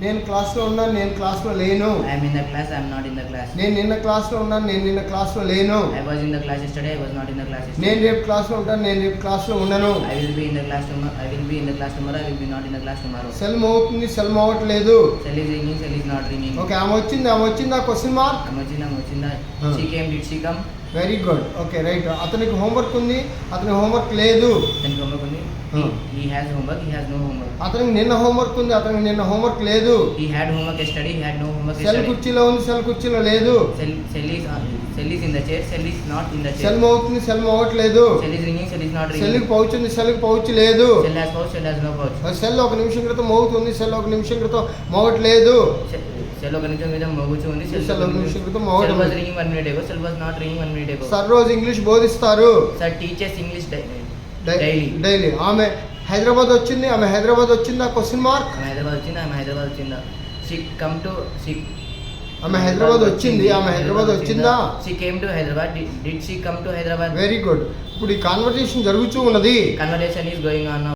నేను క్లాస్లో ఉన్నాను, నేను క్లాస్లో లేను. I am in the class, I am not in the class. నేను నిన్న క్లాస్లో ఉన్నాను, నేను నిన్న క్లాస్లో లేను. I was in the class yesterday, I was not in the class yesterday. నేను రేపు క్లాస్లో ఉంటాను, నేను రేపు క్లాస్లో ఉండను. I will be in the class tomorrow, I will be in the class tomorrow, I will be not in the class tomorrow. Cell మోగుతుంది, cell మోగట్లేదు. Cell is ringing, cell is not ringing. Okay, ఆమె వచ్చిందా question mark. I'm watching the Huh. she came, did she come? Very good. Okay right. అతనికి homework ఉంది, అతనికి homework లేదు. Then homework only. Huh. He has homework, he has no homework. అతనికి నిన్న homework ఉంది, అతనికి నిన్న హోంవర్క్ లేదు. He had homework yesterday, he had no homework cell yesterday. కుర్చీలో ఉంది, సెల్ కుర్చీలో లేదు. Cell is in the chair, cell is not in the chair. Cell మోగుతుంది, సెల్ మోగట్లేదు. Cell is ringing, cell is not ringing. సెల్కి pouch ఉంది, సెల్కి pouch లేదు. Cell has pouch, cell has no pouch. Cell ఒక నిమిషం క్రితం మోగుతుంది, సెల్ ఒక నిమిషం క్రితం మోగట్లేదు. Cell ఒక నిమిషం మీద మోగుచూ ఉంది. Cell ఒక నిమిషం క్రితం Cell మోగట్లేదు. was ringing 1 minute ago, cell was not ringing 1 minute ago. Sir రోజు ఇంగ్లీష్ బోధిస్తారు Sir teaches English daily. Daily. ఆమె హైదరాబాద్ వచ్చిందా క్వశ్చన్ మార్క్. ఆమె హైదరాబాద్ వచ్చిందా. She come to she ఆమె హైదరాబాద్ వచ్చిందా. She came to Hyderabad. Did she come to Hyderabad? Very good. ఇప్పుడు ఈ కాన్వర్సేషన్ జరుగుతూ ఉన్నది. Conversation is going on now.